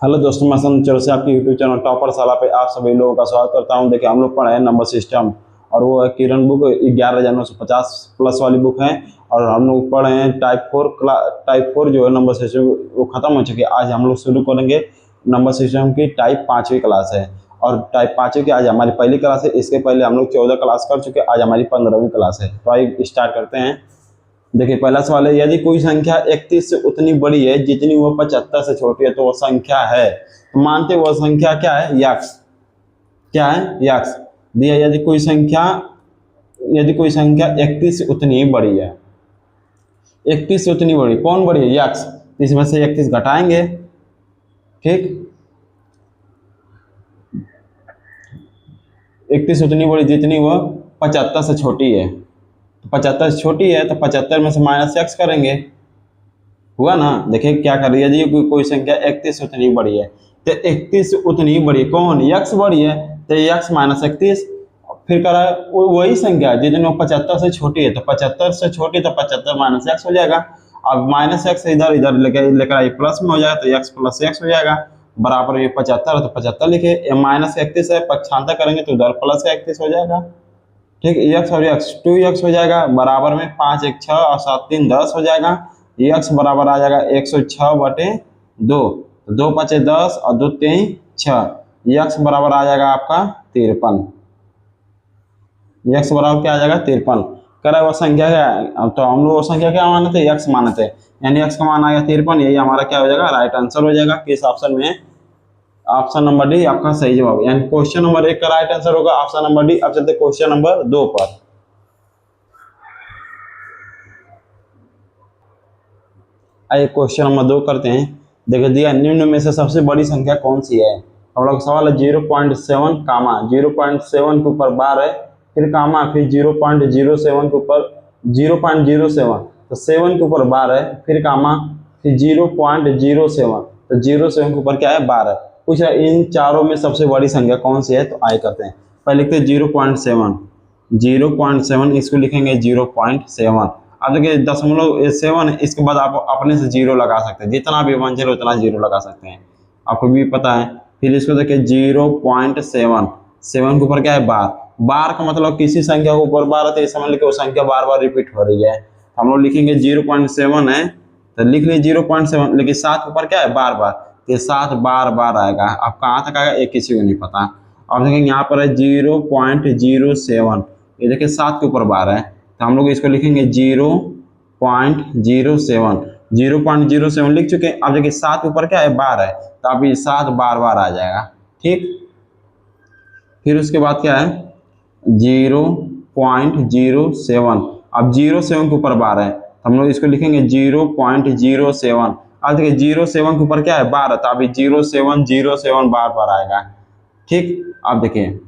Hello दोस्तों, मैं संचर से आपके यूट्यूब चैनल टॉपर साला पे आप सभी लोगों का स्वागत करता हूं। देखिए, हम लोग पढ़े हैं नंबर सिस्टम और वो है किरण बुक 11,950 प्लस वाली बुक है। और हम लोग पढ़े हैं टाइप 4 जो है नंबर सिस्टम, वो खत्म हो चुकी है। आज हम लोग शुरू करेंगे नंबर सिस्टम की टाइप 5वीं क्लास है। और टाइप 5वीं की आज हमारी पहली क्लास है। इसके पहले हम लोग 14 क्लास कर चुके हैं, आज हमारी 15वीं क्लास है। तो आइए स्टार्ट करते हैं। देखिए, पहला सवाल है, यदि कोई संख्या 31 से उतनी बड़ी है जितनी वो 75 से छोटी है तो वो संख्या है। तो मानते वो संख्या क्या है? यक्स। क्या है? यक्स। दिया यदि कोई संख्या 31 से उतनी बड़ी है, 31 से उतनी बड़ी, कौन बड़ी है? यक्स। इसमें से 31 घटाएंगे। ठीक, 31 उतनी बड़ी जितनी वो 75 से छोटी है। तो 75 से छोटी है तो 75 में से माइनस एक्स करेंगे। हुआ ना? देखिए क्या कर रही है जी, कोई संख्या 31 उतनी बड़ी है तो 31 उतनी बड़ी कौन? यक्स बड़ी है तो यक्स माइनस 31। फिर करा वही संख्या जितनी 75 से छोटी है तो 75 से छोटी तो 75 माइनस एक्स हो जाएगा। अब माइनस एक्स इधर इधर लेकर आइए, प्लस में हो जाएगा तो एक्स प्लस एक्स हो जाएगा। बराबर ये 75 है तो 75 लिखे, माइनस 31 है, पक्षांतर करेंगे तो इधर प्लस 31 हो जाएगा। ठीक, एक्स और एक्स 2x हो जाएगा। बराबर में 5 1 6 और 7 3 10 हो जाएगा। एक्स बराबर आ जाएगा 106/2। 2 5 10 और 2 3 6। एक्स बराबर आ जाएगा आपका 53। एक्स बराबर क्या आ जाएगा? 53। कह वो संख्या क्या है? अब तो हम लोग वो संख्या क्या माने थे? एक्स माने थे, यानी एक्स का मान आ गया 53। यही हमारा क्या हो जाएगा? राइट आंसर हो जाएगा। किस ऑप्शन में? ऑप्शन नंबर डी आपका सही जवाब, यानी क्वेश्चन नंबर 1 का राइट आंसर होगा ऑप्शन नंबर डी। अब चलते क्वेश्चन नंबर 2 पर। आइए क्वेश्चन नंबर 2 करते हैं। देखिए दिया, निम्न में से सबसे बड़ी संख्या कौन सी है? हम लोग सवाल है 0.7 कामा 0.7 के ऊपर बार है, फिर कामा, फिर 0.07 के ऊपर 0.07 तो 7 के ऊपर बार है, फिर कामा, फिर 0.07 तो 07 के ऊपर क्या है? बार है। पूछ रहा है इन चारों में सबसे बड़ी संख्या कौन सी है? तो आइए करते हैं। पहले लिखते हैं 0.7 इसको लिखेंगे 0.7। अब देखिए 0.7 इसके बाद आप अपने से जीरो लगा सकते हैं, जितना भी वन जीरो उतना जीरो लगा सकते हैं, आपको भी पता है। फिर इसको देखिए 0.7, 7 के ऊपर क्या है? बार। बार का मतलब किसी संख्या के ऊपर बार है तो समझ लीजिए वो संख्या बार बार रिपीट हो रही है। हम लोग लिखेंगे 0.7 है तो लिख लीजिए 0.7, लेकिन 7 के ऊपर क्या है? बार बार, तो 7 बार बार आएगा। अब कहाँ तक आएगा ये किसी को नहीं पता। अब देखेंगे यहाँ पर है 0.07, ये देखिए 7 के ऊपर बार है तो हम लोग इसको लिखेंगे 0.07। 0.07 लिख चुके हैं। अब देखिए 7 ऊपर क्या है? बार है तो अब ये 7 बार बार आ जाएगा। ठीक, फिर उसके बाद क्या है? 0.07। अब 07 के ऊपर बार है तो हम लोग इसको लिखेंगे 0.07। अब देखिए 07 के ऊपर क्या है? बार है तो अभी 0707 बार बार आएगा। ठीक, अब देखिए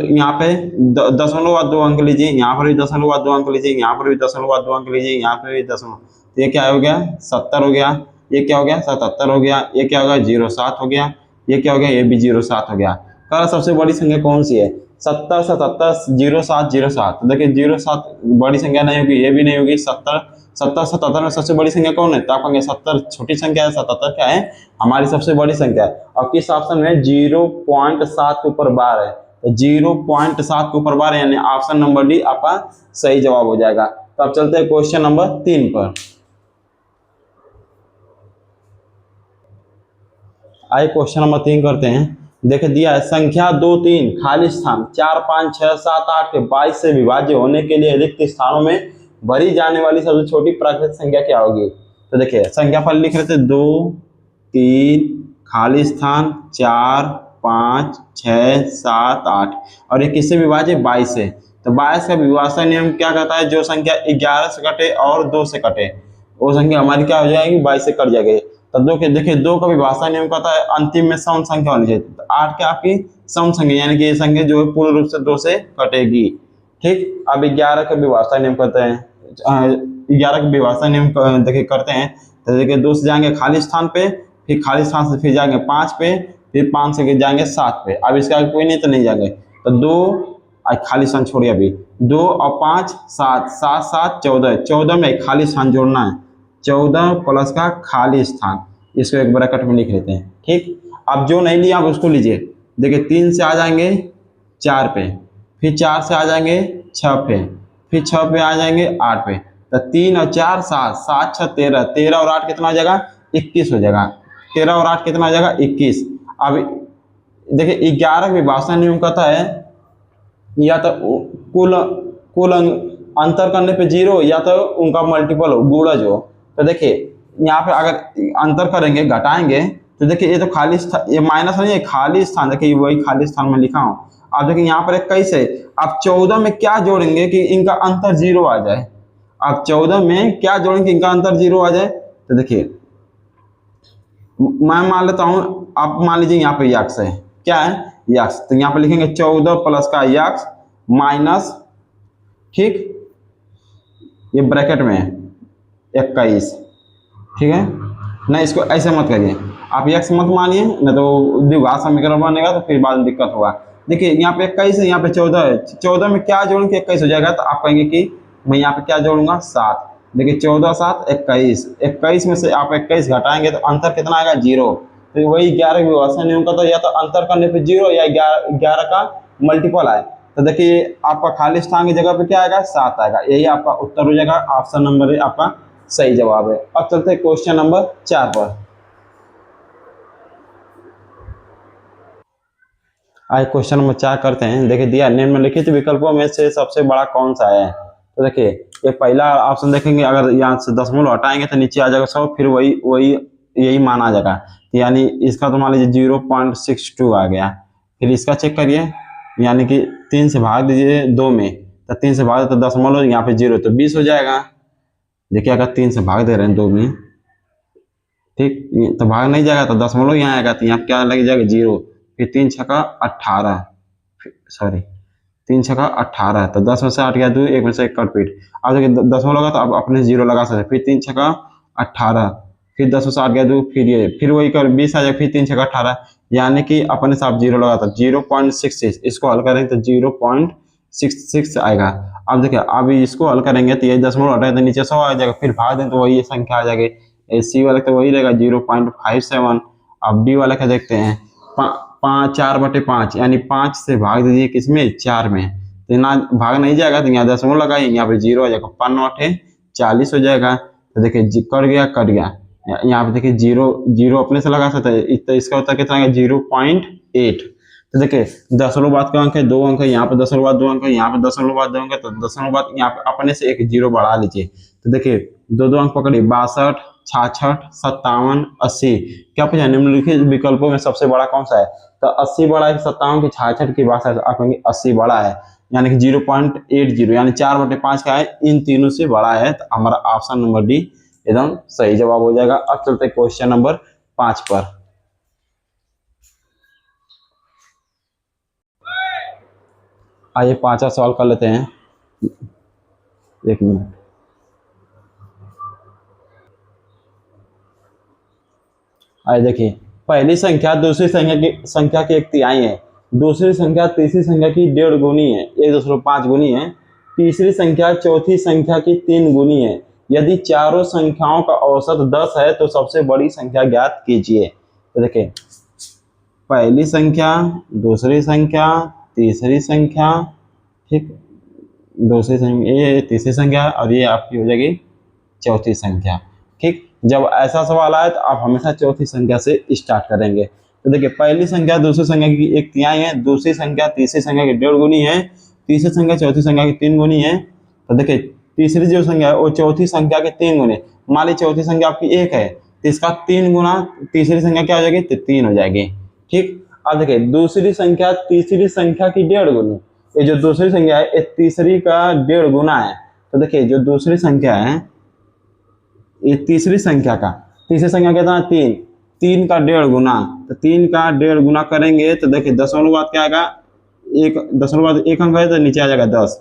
यहाँ पे 0.2 अंक लीजिए, यहाँ पर भी 0.2 अंक लीजिए, यहाँ पर भी 0.2 अंक लीजिए, यहाँ पर भी 10। तो ये क्या हो गया? 70 हो गया। ये क्या हो गया? 77 हो गया। ये क्या हो गया? 07 हो गया। ये क्या हो गया? ये भी 07 हो गया। कहा सबसे बड़ी संख्या कौन सी है? 70 77 07 07। तो देखिए 07 बड़ी संख्या नहीं होगी, ये भी नहीं होगी। 70 77 में सबसे बड़ी संख्या कौन है? तो आप कहेंगे 70 छोटी संख्या है, 77 क्या है? हमारी सबसे बड़ी संख्या है। और किस ऑप्शन में? 0.7 के ऊपर बार है तो 0.7 के ऊपर बार है, यानी ऑप्शन नंबर डी आपका सही जवाब हो जाएगा। तो अब चलते हैं क्वेश्चन नंबर 3 पर। आइए क्वेश्चन नंबर 3 करते हैं। देखिए दिया है संख्या 2 3 खाली स्थान 4 5 6 7 8 के 22 से विभाज्य होने के लिए रिक्त स्थानों में भरी जाने वाली सबसे छोटी प्राकृतिक संख्या क्या होगी? तो देखिए संख्या पर लिख रहे थे 2 3 खाली स्थान 4 5 6 7 8 और ये किससे विभाज्य? 22 से। तो 22 का विभाजन नियम क्या कहता है? जो संख्या 11 से कटे और 2 से कटे वो संख्या हमारी क्या हो जाएगी? 22 से कट जाएगी। तो दो के देखिए 2 का विभाजन नियम कहता है अंतिम में सम संख्या होनी चाहिए। तो 8 क्या आपकी सम संख्या, यानी कि ये संख्या जो है पूर्ण रूप से 2 से कटेगी। ठीक, अब 11 का विभाजन नियम करते हैं। 11 का विभाजन नियम देखिए करते हैं। तो देखिए 2 से जाएंगे खाली स्थान पे, फिर खाली स्थान से फिर जाएंगे 5 पे, फिर 5 से जाएंगे 7 पे। अब इसका कोई नहीं तो नहीं जाएंगे तो 2 खाली स्थान छोड़िए, अभी 2 और 5 7 7 7 14 14 में खाली स्थान जोड़ना है। 14 प्लस का खाली स्थान, इसको एक ब्रैकेट में लिख लेते हैं। ठीक, अब जो नहीं लिया आप उसको लीजिए। देखिए 3 से आ जाएंगे 4 पे, फिर 4 से आ जाएंगे 6 पे, फिर 6 पे आ जाएंगे 8 पे। तो 3 और 4 7, 7 6 13, 13 और 8 कितना हो जाएगा 21 हो जाएगा। 13 और 8 कितना हो जाएगा 21। अब देखिए 11 विभाजन नियम कहता है या तो कुल कुल अंतर करने पे 0 या तो उनका मल्टीपल हो, गुणज हो। तो देखिए यहाँ पे अगर अंतर करेंगे घटाएंगे तो देखिए ये तो खाली स्थान, ये माइनस नहीं है, खाली स्थान। देखिए वही खाली स्थान में लिखा हूँ। अब देखिए यहाँ पर 21 है, आप 14 में क्या जोड़ेंगे कि इनका अंतर 0 आ जाए। आप 14 में क्या जोड़ेंगे कि इनका अंतर 0 आ जाए। तो देखिए मैं मान लेता हूँ, आप मान लीजिए यहाँ पे यक्स है, क्या है यक्स। तो यहाँ पे लिखेंगे 14 प्लस का यक्स माइनस, ठीक, ये ब्रैकेट में 21। ठीक है, नहीं इसको ऐसे मत करिए, आप यक्स मत मानिए, नहीं तो द्विघात समीकरण बनेगा तो फिर बाद में दिक्कत होगा। देखिए यहाँ पे 21 है, यहाँ पे 14 है। 14 में क्या जोड़ेंगे 21 हो जाएगा। तो आप कहेंगे कि मैं यहाँ पे क्या जोड़ूंगा 7। देखिए 14 7 21, 21 में से आप 21 घटाएंगे तो अंतर कितना आएगा 0। तो वही 11 विभाजन नियम का, तो या तो अंतर करने पे 0 या 11 का मल्टीपल आए। तो देखिए आपका खाली स्थान की जगह पे क्या आएगा 7 आएगा। यही आपका उत्तर हो जाएगा। ऑप्शन नंबर ए आपका सही जवाब है। अब चलते हैं क्वेश्चन नंबर 4 पर। आइए क्वेश्चन नंबर 4 करते हैं। देखिए दिया निम्नलिखित विकल्पों में से सबसे बड़ा कौन सा है। तो देखिए ये पहला ऑप्शन देखेंगे, अगर यहाँ से दशमलव हटाएंगे तो नीचे आ जाएगा 100, फिर वही यही माना आ जाएगा। यानी इसका तो मान लीजिए 0.62 आ गया। फिर इसका चेक करिए, यानी कि 3 से भाग दीजिए 2 में, तो 3 से भाग तो दशमलव यहाँ पे 0, तो 20 हो जाएगा। देखिए अगर 3 से भाग दे रहे हैं 2 में, ठीक, तो भाग नहीं जाएगा तो दशमलव यहाँ आएगा, तो यहाँ क्या लग जाएगा 0। फिर 3 छक्का 18, सॉरी 3 छक्का 18, तो 10 में से 8 गया 2, 1 में से 1 कट पीट। अब देखिए दशमलव लगा तो अब अपने 0 लगा सकते। फिर 3 छक्का 18, फिर 10 में से 8 गया 2, फिर ये फिर वही कर 20 आ जाएगा। फिर 3 छक्का 18, यानी कि अपने से आप 0 लगाता 0.66। इसको हल करेंगे तो 0.66 आएगा। अब देखिए अब इसको हल करेंगे तो ये दशमलव हटाए तो नीचे 100 आ जाएगा। फिर भाग दें तो वही संख्या आ जाएगी। सी वाले तो वही रहेगा 0.57। अब डी वाले का देखते हैं, 4/5, यानी 5 से भाग दीजिए किसमें 4 में, तो यहाँ भाग नहीं जाएगा तो यहाँ दशमलव लगाइए, यहाँ पे 0 आ जाएगा। 5/8 40 हो जाएगा। तो देखिए कट गया। यहाँ पे देखिए 0 अपने से लगा सकते हैं, तो इसका उत्तर कितना है 0.8। तो देखिए दशमलव बाद का अंक है 2 अंक है, यहाँ पे दशमलव बाद 2 अंक है, यहाँ पे दशमलव बाद 2 अंक है, तो दशमलव बाद यहाँ पे अपने से एक 0 बढ़ा लीजिए। तो देखिए 2 अंक पकड़िए, 62 66 57 80। क्या पूछा निम्नलिखित विकल्पों में सबसे बड़ा कौन सा है। तो 80 बड़ा है, 57 की 66 की 62, आप कहेंगे 80 बड़ा है, यानी कि 0.80, यानी 4/5 का है, इन तीनों से बड़ा है। तो हमारा ऑप्शन नंबर डी एकदम सही जवाब हो जाएगा। अब चलते क्वेश्चन नंबर 5 पर। आइए 5वां सवाल कर लेते हैं, 1 मिनट। आइए देखिए, पहली संख्या दूसरी संख्या की 1/3 है, दूसरी संख्या तीसरी संख्या की 1.5 गुनी है, 1.5 गुनी है, तीसरी संख्या चौथी संख्या की 3 गुनी है। यदि चारों संख्याओं का औसत 10 है तो सबसे बड़ी संख्या ज्ञात कीजिए। तो देखिए पहली संख्या, दूसरी संख्या, तीसरी संख्या, ठीक, दूसरी संख्या, ये तीसरी संख्या, और ये आपकी हो जाएगी चौथी संख्या। ठीक, जब ऐसा सवाल आए तो आप हमेशा चौथी संख्या से स्टार्ट करेंगे। तो देखिए पहली संख्या दूसरी संख्या की 1/3 है, दूसरी संख्या तीसरी संख्या की 1.5 गुनी है, तीसरी संख्या चौथी संख्या की 3 गुनी है। तो देखिए तीसरी जो संख्या है वो चौथी संख्या के 3 गुनी। मान ली चौथी संख्या आपकी 1 है, तो इसका 3 गुना तीसरी संख्या क्या हो जाएगी, तो 3 हो जाएगी। ठीक, अब देखिए दूसरी संख्या तीसरी संख्या की 1.5 गुनी, ये जो दूसरी संख्या है ये तीसरी का 1.5 गुना है। तो देखिए जो दूसरी संख्या है ये तीसरी संख्या का, तीसरी संख्या कितना 3 का 1.5 गुना, तो 3 का 1.5 गुना करेंगे तो देखिए दशमलव बाद क्या आएगा, 1 दशमलव बाद 1 अंक है तो नीचे आ जाएगा 10,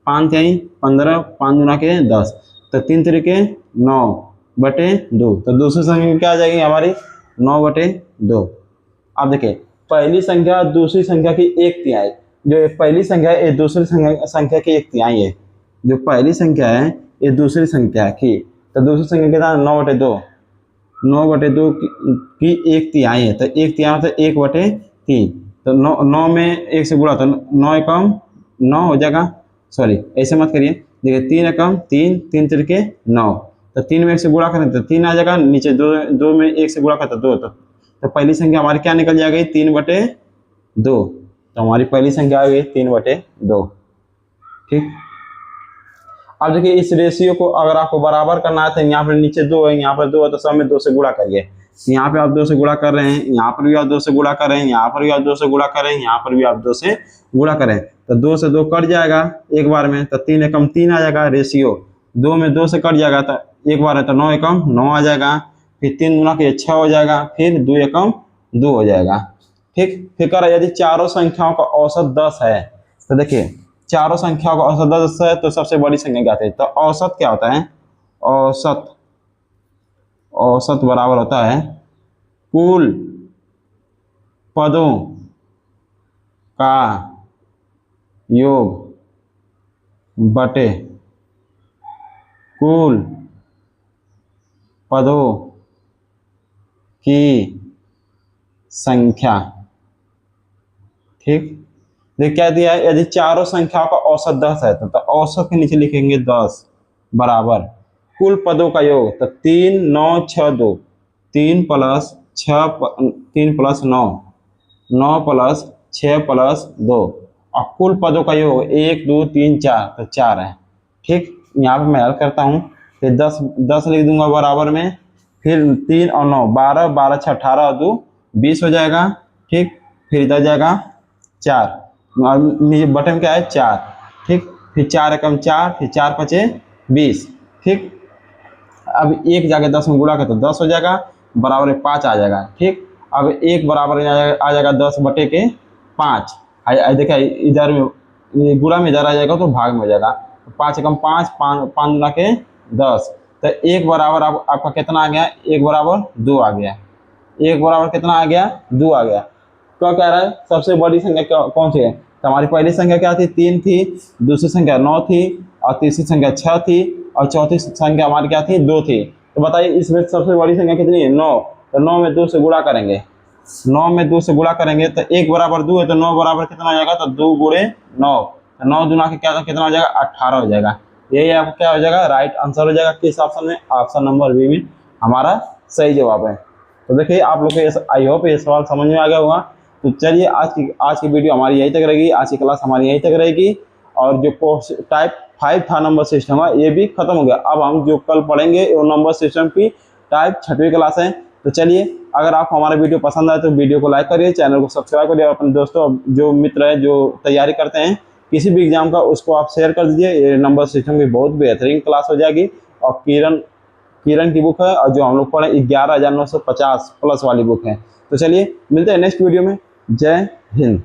5 3 15, 5 गुना के 10, तो 3 3 9/2। तो दूसरी संख्या क्या आ जाएगी हमारी 9/2। अब देखिए पहली संख्या दूसरी संख्या की 1/3, जो पहली संख्या है ये दूसरी संख्या की 1/3 है। जो पहली संख्या है ये दूसरी संख्या की, तो दूसरी संख्या कितना 9/2, 9/2 की 1/3 है, तो 1/3 मतलब 1/3। तो 9 में 1 से गुणा, तो 9 एकम 9 हो जाएगा। सॉरी, ऐसे मत करिए, देखिए 3 एकम 3, 3 तिरके 9, तो 3 में 1 से गुणा करें तो 3 आ जाएगा, नीचे 2 में 1 से गुणा करते 2, तो पहली संख्या हमारी क्या निकल जाएगी, 3/2। तो हमारी पहली संख्या आ गई 3/2। ठीक। अब देखिए इस रेशियो को अगर आपको बराबर करना है तो यहाँ पर नीचे 2 है, यहाँ पर 2 है, तो सब में 2 से गुणा करिए। यहाँ पे आप 2 से गुणा कर रहे हैं, यहाँ पर भी आप 2 से गुणा कर रहे हैं, यहाँ पर भी आप 2 से गुणा कर रहे हैं, यहाँ पर भी आप 2 से गुणा करें, तो 2 से 2 कट जाएगा एक बार में, तो 3 एकम 3 आ जाएगा रेशियो। 2 में 2 से कट जाएगा तो एक बार है, तो 9 एकम 9 आ जाएगा। फिर 3 गुना के 6 हो जाएगा, फिर 2 एकम 2 हो जाएगा। ठीक। फिर कह रहा है यदि चारों संख्याओं का औसत 10 है, तो देखिए चारों संख्याओं का औसत 10 है, तो सबसे बड़ी संख्या क्या है, तो औसत क्या होता है, औसत, औसत बराबर होता है कुल पदों का योग बटे कुल पदों की संख्या। ठीक। देखिए क्या दिया है, यदि चारों संख्याओं का औसत 10 है तो औसत के नीचे लिखेंगे 10 बराबर कुल पदों का योग, तो 3 9 6 2, 3 + 6 3 + 9, 9 + 6 + 2, और कुल पदों का योग 1 2 3 4, तो 4 है। ठीक। यहाँ पे मैं हल करता हूँ, फिर 10 लिख दूंगा बराबर में, फिर 3 और 9 12, 12 6 18 और 2 20 हो जाएगा। ठीक। फिर इधर जाएगा 4, नीचे बटन में क्या है 4। ठीक। फिर 4 एकम 4, फिर 4 5 20। ठीक। अब एक जाके 10 में गुणा कर तो 10 हो जाएगा, बराबर 5 आ जाएगा। ठीक। अब एक बराबर आ जाएगा 10/5। देखिए इधर में गुणा में इधर आ जाएगा तो भाग में हो जाएगा, 5 एकम 5, 5 गुना के 10, तो एक बराबर आपका कितना आ गया, एक बराबर 2 आ गया। एक बराबर कितना आ गया, 2 आ गया। क्या कह रहा है, सबसे बड़ी संख्या कौन सी है, तो हमारी पहली संख्या क्या थी, 3 थी, दूसरी संख्या 9 थी, और तीसरी संख्या 6 थी, और चौथी संख्या हमारी क्या थी, 2 थी। तो बताइए इसमें सबसे बड़ी संख्या कितनी है, 9। तो 9 में 2 से गुणा करेंगे, 9 में 2 से गुणा करेंगे तो 1 बराबर 2 है, तो 9 बराबर कितना हो जाएगा, तो 2 × 9, तो 9 दूना के क्या कितना हो जाएगा, 18 हो जाएगा। यही आपको क्या हो जाएगा, राइट आंसर हो जाएगा किस ऑप्शन में, ऑप्शन नंबर बी में हमारा सही जवाब है। तो देखिए आप लोग को आई होप ये सवाल समझ में आ गया होगा। तो चलिए आज की वीडियो हमारी यहीं तक रहेगी, आज की क्लास हमारी यहीं तक रहेगी, और जो टाइप 5 था नंबर सिस्टम का ये भी खत्म हो गया। अब हम जो कल पढ़ेंगे वो नंबर सिस्टम की टाइप 6वीं क्लास है। तो चलिए अगर आपको हमारा वीडियो पसंद आए तो वीडियो को लाइक करिए, चैनल को सब्सक्राइब करिए, और अपने दोस्तों जो मित्र है जो तैयारी करते हैं किसी भी एग्जाम का उसको आप शेयर कर दीजिए। ये नंबर सिस्टम की बहुत बेहतरीन क्लास हो जाएगी, और किरण की बुक है, और जो हम लोग पढ़े 11,950 प्लस वाली बुक है। तो चलिए मिलते हैं नेक्स्ट वीडियो में। जय हिंद।